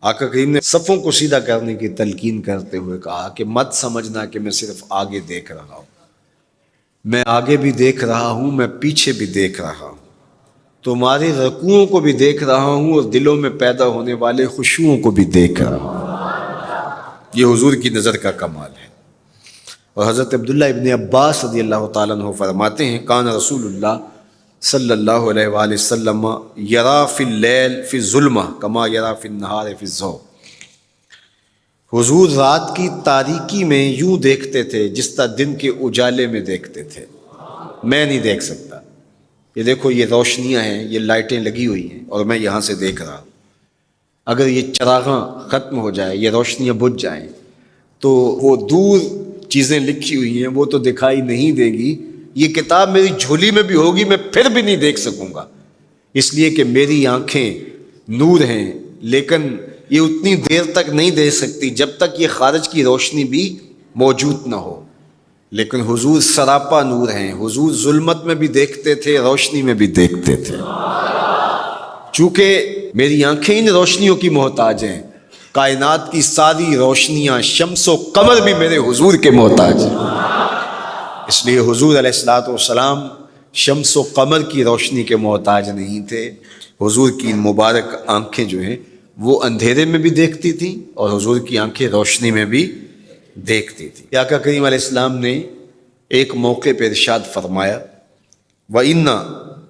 آقا کریم نے صفوں کو سیدھا کرنے کی تلقین کرتے ہوئے کہا کہ مت سمجھنا کہ میں صرف آگے دیکھ رہا ہوں، میں آگے بھی دیکھ رہا ہوں، میں پیچھے بھی دیکھ رہا ہوں، تمہارے رکوعوں کو بھی دیکھ رہا ہوں اور دلوں میں پیدا ہونے والے خشوعوں کو بھی دیکھ رہا ہوں۔ یہ حضور کی نظر کا کمال ہے۔ اور حضرت عبداللہ ابن عباس رضی اللہ تعالیٰ عنہ فرماتے ہیں کان رسول اللہ صلی اللہ علیہ وآلہ وسلم یرا فی اللیل فی الظلمہ کما یرا فی النہار فی الضوء۔ حضور رات کی تاریکی میں یوں دیکھتے تھے جس طرح دن کے اجالے میں دیکھتے تھے۔ میں نہیں دیکھ سکتا، یہ دیکھو یہ روشنیاں ہیں، یہ لائٹیں لگی ہوئی ہیں اور میں یہاں سے دیکھ رہا ہوں، اگر یہ چراغاں ختم ہو جائے، یہ روشنیاں بجھ جائیں تو وہ دور چیزیں لکھی ہوئی ہیں وہ تو دکھائی نہیں دے گی، یہ کتاب میری جھولی میں بھی ہوگی میں پھر بھی نہیں دیکھ سکوں گا، اس لیے کہ میری آنکھیں نور ہیں، لیکن یہ اتنی دیر تک نہیں دیکھ سکتی جب تک یہ خارج کی روشنی بھی موجود نہ ہو۔ لیکن حضور سراپا نور ہیں، حضور ظلمت میں بھی دیکھتے تھے، روشنی میں بھی دیکھتے تھے۔ چونکہ میری آنکھیں ان روشنیوں کی محتاج ہیں، کائنات کی ساری روشنیاں شمس و قمر بھی میرے حضور کے محتاج ہیں، اس لیے حضور علیہ الصلوۃ والسلام شمس و قمر کی روشنی کے محتاج نہیں تھے۔ حضور کی مبارک آنکھیں جو ہیں وہ اندھیرے میں بھی دیکھتی تھیں اور حضور کی آنکھیں روشنی میں بھی دیکھتی تھیں۔ آقا کریم علیہ السلام نے ایک موقع پہ ارشاد فرمایا وَإِنَّ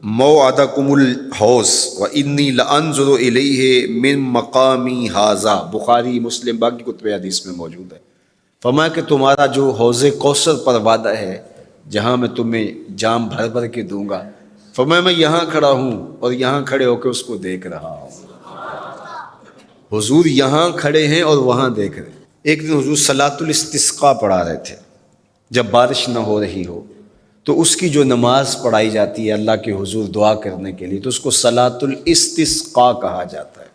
مَوْعَدَكُمُ الْحَوْض وَإِنِّي لَأَنظُرُ إِلَيْهِ مِن مَقَامِي هَٰذَا، بخاری مسلم باقی کتب حدیث میں موجود ہے۔ فرمایا کہ تمہارا جو حوض کوثر پر وعدہ ہے جہاں میں تمہیں جام بھر بھر کے دوں گا، فرمایا میں یہاں کھڑا ہوں اور یہاں کھڑے ہو کے اس کو دیکھ رہا ہوں۔ حضور یہاں کھڑے ہیں اور وہاں دیکھ رہے ہیں۔ ایک دن حضور صلاۃ الاستسقاء پڑھا رہے تھے، جب بارش نہ ہو رہی ہو تو اس کی جو نماز پڑھائی جاتی ہے اللہ کے حضور دعا کرنے کے لیے تو اس کو صلاۃ الاستسقاء کہا جاتا ہے۔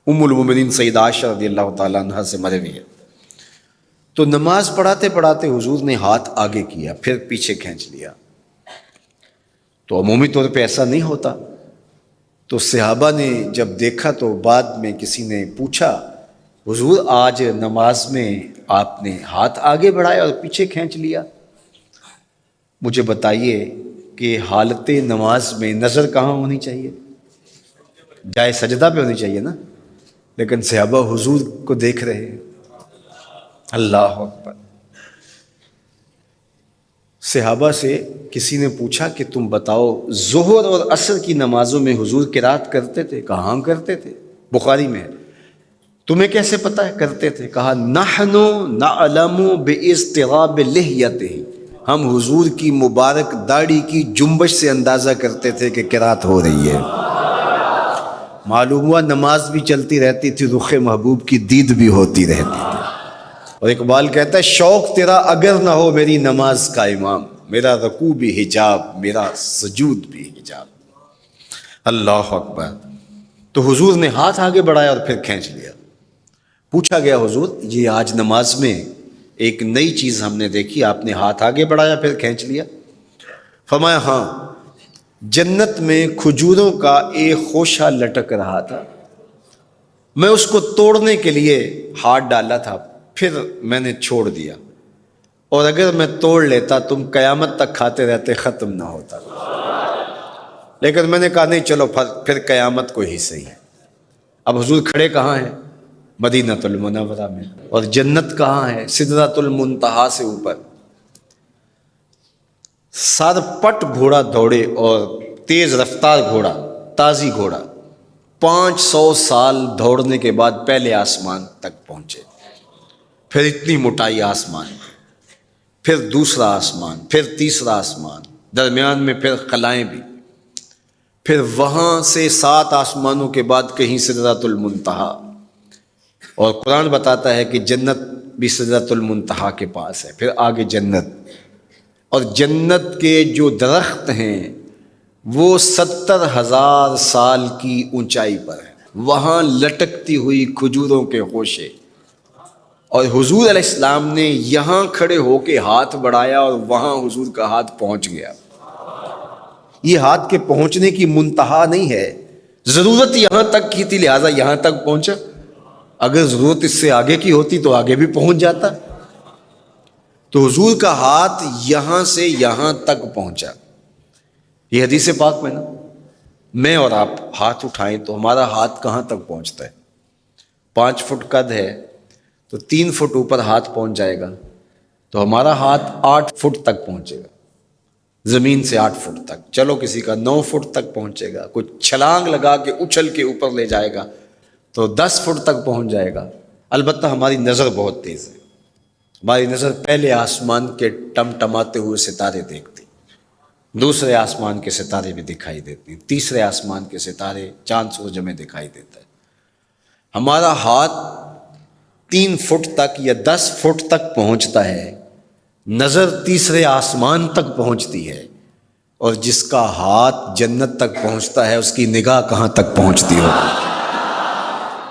ام المومنین سیدہ عائشہ رضی اللہ تعالیٰ عنہ سے مروی ہے۔ تو نماز پڑھاتے پڑھاتے حضور نے ہاتھ آگے کیا پھر پیچھے کھینچ لیا، تو عمومی طور پہ ایسا نہیں ہوتا، تو صحابہ نے جب دیکھا تو بعد میں کسی نے پوچھا حضور آج نماز میں آپ نے ہاتھ آگے بڑھایا اور پیچھے کھینچ لیا، مجھے بتائیے کہ حالت نماز میں نظر کہاں ہونی چاہیے؟ جائے سجدہ پہ ہونی چاہیے نا، لیکن صحابہ حضور کو دیکھ رہے ہیں۔ اللہ اکبر۔ صحابہ سے کسی نے پوچھا کہ تم بتاؤ ظہر اور عصر کی نمازوں میں حضور قرات کرتے تھے؟ کہا ہاں کرتے تھے، بخاری میں ہے۔ تمہیں کیسے پتہ ہے کرتے تھے؟ کہا نحن نعلم باضطراب لحیتہ، ہم حضور کی مبارک داڑھی کی جنبش سے اندازہ کرتے تھے کہ قرات ہو رہی ہے۔ معلوم ہوا نماز بھی چلتی رہتی تھی، رخ محبوب کی دید بھی ہوتی رہتی تھی۔ اور اقبال کہتا ہے شوق تیرا اگر نہ ہو میری نماز کا امام، میرا رکوع بھی حجاب میرا سجود بھی حجاب۔ اللہ اکبر۔ تو حضور نے ہاتھ آگے بڑھایا اور پھر کھینچ لیا۔ پوچھا گیا حضور یہ آج نماز میں ایک نئی چیز ہم نے دیکھی، آپ نے ہاتھ آگے بڑھایا پھر کھینچ لیا؟ فرمایا ہاں، جنت میں کھجوروں کا ایک خوشہ لٹک رہا تھا، میں اس کو توڑنے کے لیے ہاتھ ڈالا تھا پھر میں نے چھوڑ دیا، اور اگر میں توڑ لیتا تم قیامت تک کھاتے رہتے ختم نہ ہوتا، لیکن میں نے کہا نہیں چلو پھر قیامت کو ہی صحیح۔ اب حضور کھڑے کہاں ہیں؟ مدینہ المنورہ میں، اور جنت کہاں ہے؟ سدرۃ المنتہا سے اوپر۔ سر پٹ گھوڑا دوڑے اور تیز رفتار گھوڑا، تازی گھوڑا، 500 سال دوڑنے کے بعد پہلے آسمان تک پہنچے، پھر اتنی موٹائی آسمان، پھر دوسرا آسمان، پھر تیسرا آسمان، درمیان میں پھر خلائیں بھی، پھر وہاں سے 7 آسمانوں کے بعد کہیں سدرۃ المنتہا، اور قرآن بتاتا ہے کہ جنت بھی سدرۃ المنتہا کے پاس ہے، پھر آگے جنت، اور جنت کے جو درخت ہیں وہ 70,000 سال کی اونچائی پر ہیں، وہاں لٹکتی ہوئی کھجوروں کے خوشے، اور حضور علیہ السلام نے یہاں کھڑے ہو کے ہاتھ بڑھایا اور وہاں حضور کا ہاتھ پہنچ گیا۔ یہ ہاتھ کے پہنچنے کی منتہا نہیں ہے، ضرورت یہاں تک کی تھی لہٰذا یہاں تک پہنچا، اگر ضرورت اس سے آگے کی ہوتی تو آگے بھی پہنچ جاتا. تو حضور کا ہاتھ یہاں سے یہاں تک پہنچا. یہ حدیث پاک میں نا، میں اور آپ ہاتھ اٹھائیں تو ہمارا ہاتھ کہاں تک پہنچتا ہے؟ 5 فٹ قد ہے تو 3 فٹ اوپر ہاتھ پہنچ جائے گا، تو ہمارا ہاتھ 8 فٹ تک پہنچے گا، زمین سے 8 فٹ تک. چلو کسی کا 9 فٹ تک پہنچے گا، کوئی چھلانگ لگا کے اچھل کے اوپر لے جائے گا تو 10 فٹ تک پہنچ جائے گا. البتہ ہماری نظر بہت تیز ہے، ہماری نظر پہلے آسمان کے ٹمٹماتے ہوئے ستارے دیکھتی، دوسرے آسمان کے ستارے بھی دکھائی دیتے ہیں، تیسرے آسمان کے ستارے چاند سورج میں دکھائی دیتا ہے. ہمارا ہاتھ 3 فٹ تک یا 10 فٹ تک پہنچتا ہے، نظر تیسرے آسمان تک پہنچتی ہے، اور جس کا ہاتھ جنت تک پہنچتا ہے اس کی نگاہ کہاں تک پہنچتی ہوگی،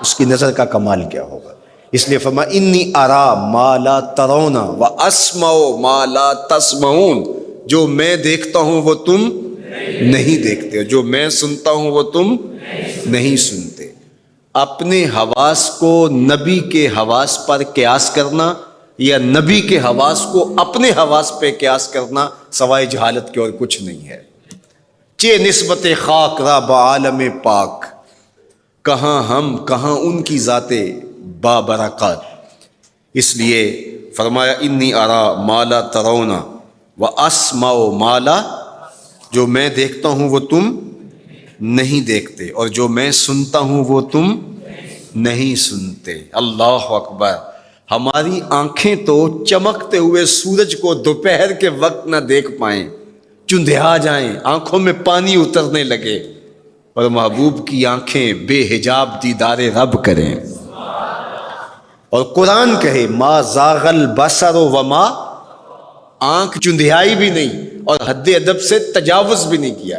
اس کی نظر کا کمال کیا ہوگا. اس لیے فرمایا انی ارا ما لا ترون واسمع ما لا تسمعون، جو میں دیکھتا ہوں وہ تم نہیں دیکھتے، جو میں سنتا ہوں وہ تم نہیں سنتے. اپنے حواس کو نبی کے حواس پر قیاس کرنا یا نبی کے حواس کو اپنے حواس پہ قیاس کرنا سوائے جہالت کے اور کچھ نہیں ہے. چے نسبت خاک را بعالم پاک، کہاں ہم کہاں ان کی ذاتیں بابرکات. اس لیے فرمایا انی ارا ما لا ترون واسمع ما لا، جو میں دیکھتا ہوں وہ تم نہیں دیکھتے، اور جو میں سنتا ہوں وہ تم نہیں سنتے. اللہ اکبر. ہماری آنکھیں تو چمکتے ہوئے سورج کو دوپہر کے وقت نہ دیکھ پائیں، چندھیا جائیں، آنکھوں میں پانی اترنے لگے، اور محبوب کی آنکھیں بے حجاب دیدار رب کریں. اور قرآن کہے ما زاغ البصر وما، آنکھ چندھیائی بھی نہیں اور حد ادب سے تجاوز بھی نہیں کیا.